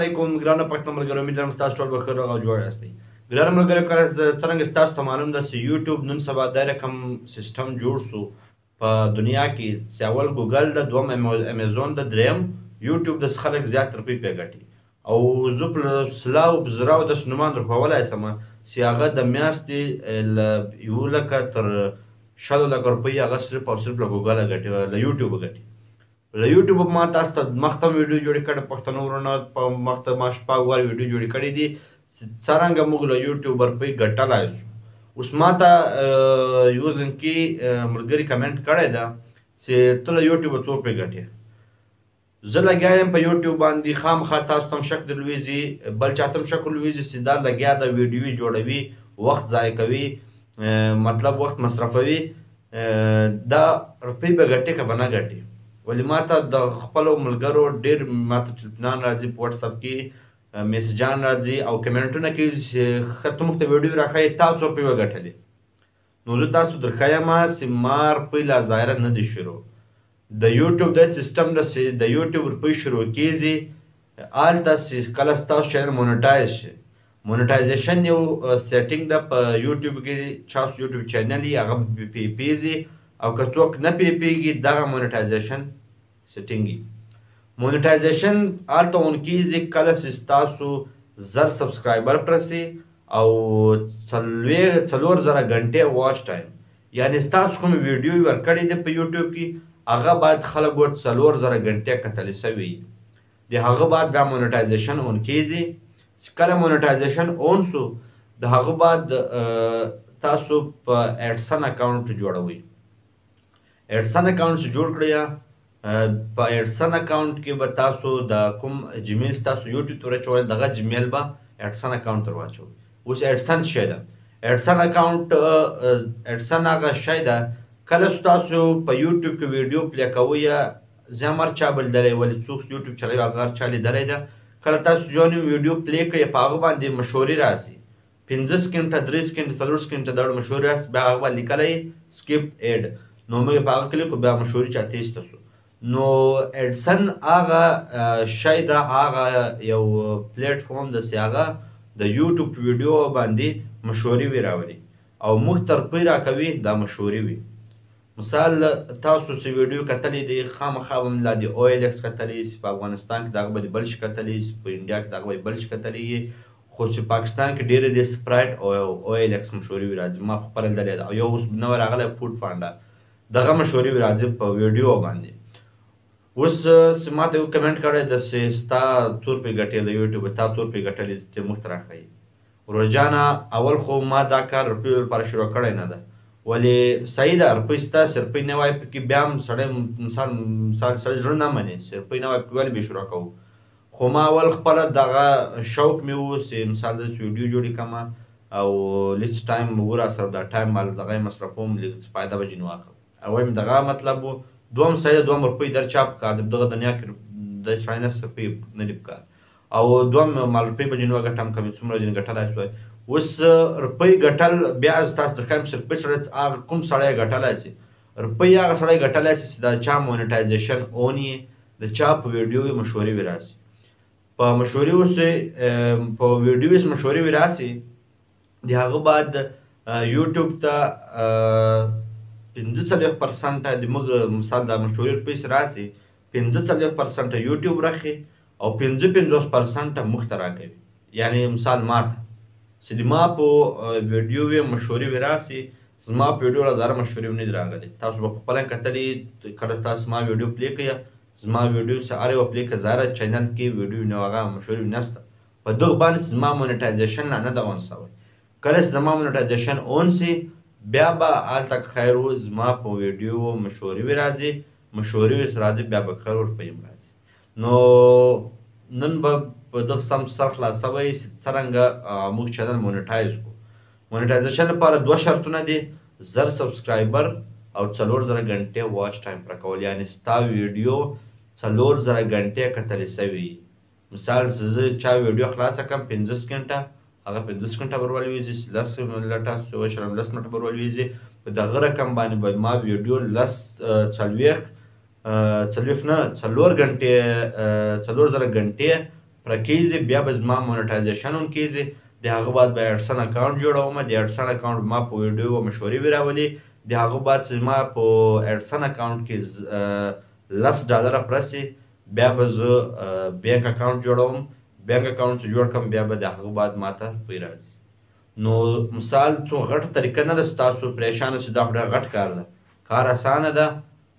علیکم ګرانه پښتنو ملګرو، امید لرم تاسو ټول به ښه روغ او جوړ یاستئ. ګرانه ملګرو، څرنګه ستاسو ته معلوم ده چې یوټیوب نن سبا دا رقم سیسټم جوړ سو په دنیا کې چې اول ګوګل ده، دوم امیزون ده، دریم یوټیوب د خلک زیات روپۍ پې ګټي. او زه په سلاو په زراو داسې نومان درښودلی شم چې هغه د میاشتې له 1,00,000 تر 100,000 روپۍ هغه صرف او صرف له ګوګله ګټي، له یوټیوبه ګټي. له یوټیوب ما تاسو ته مخته ویډیو جوړې کړې، پښتنو ورونه په مخته ما شپږ وار ویډیو جوړې کړې دي څرنګه موږ له یوټیوب روپۍ ګټلی شو. اوس ما ته یو ځینکي ملګري کمنټ کړی ده چې ته له یوټیوبه څو روپۍ ګټې. زه لګیا یم په یوټیوب باندې، خامخا تاسو ته هم شک درلویږي، بل چاته هم شک ولویږي چې دا لګیا ده ویډیوې جوړوي، وخت ضایع کوي، مطلب وخت مصرفوي، دا روپۍ به ګټې که به نه ګټې. ولې ما ته د خپلو ملګرو ډېر ما ته ټلیفونان راځي، په وټساپ کې میسجان راځي او کمنټونه کوي چې ښه ته موږ ته ویډیو راښیې، تا څو روپۍ وګټلې. نو زه تاسو درښیم چې ما روپۍ لا ظاهره نه دي شروع. د یوټیوب دا سیسټم ده چې د یوټیوب روپۍ شروع کېږي هلته چې کله ستاسو چینل مونیټایز شي. مونیټایزیشن یو سیټینګ ده په یوټیوب کې، چاسو یوټیوب چینل یې هغه پې پیږي او که څوک نه پې پیږي دغه مونیټایزیشن سیټینګ وي. مونیټایزیشن هلته اون کېږي کله چې ستاسو 1000 سبسکرایبر پرسي او 4,000 غنټې واچ ټایم، یعنې ستاسو کوم ویډیو ورکړی دی په یوټیوب کې هغه باید خلکو 4,000 غنټې کتلی سوي وي. د هغه بعد بیا مونیټایزیشن اون کېږي. چې کله مونیټایزیشن اون سو د هغه بعد تاسو په ایډسن اکاونټ جوړوئ. ایډسن اکاونټ چې جوړ کړئ، په ایډسن اکاونټ کې به تاسو د کوم جیمیل تاسو یوټیوب ته ورچوئ دغه جیمیل به ایډسن اکاونټ ته ور واچوئ. اوس ایډسن شی ده، ایډسن اکاونټ ایډسن هغه شی ده کله چې تاسو په یوټیوب کې ویډیو پلی کوئ، زه هم هر چا به لیدلی، ولې څوک یوټیوب چلوي هغه هر چا لیدلی ده. کله تاسو یو نیم ویډیو پلی کړئ په هغه باندې مشهوري راسي، 15 سکنډه، 3 سکنډه، 4 سکنډه دا ډول مشهوري راسي، بیا هغه باندې لیکلی سکیپ ایډ، نو موږ په هغه کلیک کړو بیا مشهوري چاته ایسته سو. نو ایډسن هغه شی ده، هغه یو پلیټ فارم ده چې هغه د یوټیوب ویډیو باندې مشهوري وي راولي او موږ ته روپۍ راکوي دا مشهوري وي. مثال تاسو چې ویډیو کتلی دی خامخا به لا د OLX کتلی سي، په افغانستان کې دغه به د بل شي کتلی سي، په انډیا کې دغه به بل شي کتلی یي، خو چې پاکستان کې ډېره د سپرایټ او OLX مشهوري وي راځي. ما خپله لیدلی ده او یو اوس نوی راغلی فوډ پانډا دغه مشهوري وي راځي په ویډیو باندې. اوس چې ما ته یو کمنټ کړی ده چې ستا څو روپۍ ګټې له یوټیوبه، تا څو روپۍ ګټلې چې موږ ته راښیي. ورورجانه اول خو ما دا کار روپیو لپاره شروع کړی نه ده، ولې صحیح ده روپۍ سته چې روپۍ نه وای پکې بیا هم سړی مثال سړی زړه نه مني چې روپۍ نه وای پکې ولې به شروع کوو. خو ما اول خپله دغه شوق مې و چې مثال زه ویډیو جوړې کړم او لږ ټایم و راسره دا ټایم مال دغه یې مصرفوم، لږ فایده به ځینې واخلم. وایم دغه مطلب و دوم صحیح ده، دوم روپۍ در چا پکار دی، دغه دنیا کې د سړی نه روپۍ نه دي پکار، او دوم مال روپۍ به ځینې وګټم که مې څومره ځینې ګټلی شوی. اوس روپۍ ګټل بیا تاسو درښیم چې روپۍ سړی هغه کوم سړی ګټلی شي، روپۍ هغه سړی ګټلی شي چې د چا مونیټایزیشن اون یې، د چا په ویډیو یې مشهوري وي راسي. په مشهوري اوسې په ویډیو یې مشهوري وي راسي، د هغه بعد یوټیوب ته 45% د موږ مثال د مشهوري روپۍ چې راسي 45% یوټیوب راښي او 55% موږ ته راکوي. یعنې مثال ما ته چې د ما په ویډیو یې مشهوري وي راسي، زما په ویډیو له زاره مشهوري نه دي راغلي. تاسو به خپله کتلي کله تاسو ما ویډیو پلی کړئ، زما ویډیو چې هر یوه پلی کړه زاره چینل کې ویډیو نه هغه مشهوري نشته. په دغه باندې زما مونیټایزیشن لا نه ده اون سوی. کله چې زما مونیټایزیشن اون سي بیا به هلته خیر و زما په ویډیو مشهوري وي راځي، مشهوري وي راځي بیا به خیر روپۍ هم راځي. نو نن به په دغه سم سر خلاصوی چې څرنګه موږ چینل مونیټایز کړو. مونیټایزیشن لپاره 2 شرطونه دي، 1000 سبسکرایبر او 4,000 غنټې واچ ټایم پرکول، یعنې ستا ویډیو 4,000 غنټې کتلی سوي. مثال زه چا ویډیو خلاصه کړم 15 سکنډه، هغه 15 سکنډه به ورولویږي، 10 منټه 10 منټه به ورولویږي. په دغه رقم باندې به ما ویډیو 4,000 غنټې پرکیږي بیا به زما مونټایزیشن هم کیږي د هغه بعد به اډسن اکاونټ جوړوم د اډسن اکاونټ ما په ویډیو او مشورې به راولي د هغه بعد چې ما په اډسن اکاونټ کې $10 پرسي بیا به زه بینک اکاونټ جوړوم بینک اکاونټ چې جوړ کړم بیا به د هغه بعد ماته پی راځي نو مثال څو غټه طریقه نه ده ستاسو پریشانه چې دا ډېر غټ کار ده کار اسانه ده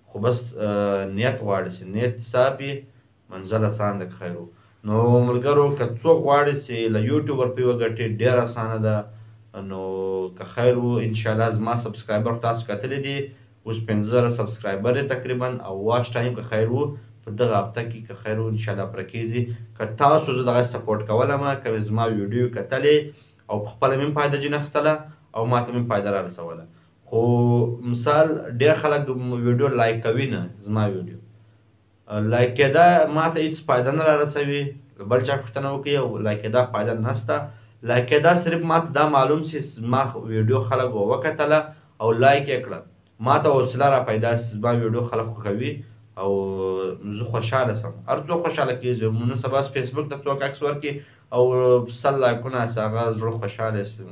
خو بس نیت غواړي چې نیت صاف وي منزل اسان ده خیر نو ملګرو که څوک غواړي چې له یوټیوب ورپې وګټي ډېر اسانه ده نو که خیر وو انشاءالله زما سبسکرایبر تاسو کتلی دي اوس 15 سبسکرایبر تقریبا او واچ ټایم که خیر وو په دغه هفته کې که خیر وو انشاءالله پوره کیږي که تاسو زه دغه سپورټ کولم که مې زما ویډیو کتلې او په خپله مې فایده ځینې اخیستله او ماته مې فایده رارسوله خو مثال ډېر خلک ویډیو لایک کوي نه زما ویډیو لایک کېدا ماته هېڅ فایده نه رارسوي بل چا پوښتنه وکړي او لایک کېدا فایده نشته لایک کېدا صرف ماته دا معلوم چې زما ویډیو خلک وکتله او لایک یې کړه ماته حوصله را پیدا شي زما ویډیو خلک خوښوي او زه خوشحاله شم هر څوک خوشحاله کېږي نن سبا فیسبوک ته څوک عکس ورکړي او 100 لایکونه هسې هغه زړه خوشحاله شي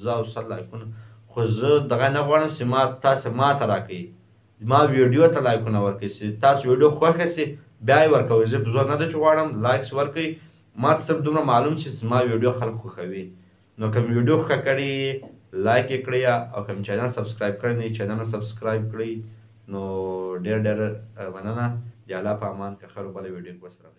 زه او 100 لایکونه خو زه دغه نه غواړم چې تاسې ماته راکړئ ما ویډیو ته لایکونه ورکړئ چې تاسو ویډیو خوښه شي بیا یې ورکوئ زه په زور نه ده چې غواړم لایکس ورکړئ ما ته صرف دومره معلوم چې زما ویډیو خلک خوښوي نو که مې ویډیو ښه کړې لایک یې کړئ او که مې چینل سبسکرایب کړی نه چینل سبسکرایب کړئ نو ډېر ډېر مننه د الله په امان که خیر بله ویډیو کې به سره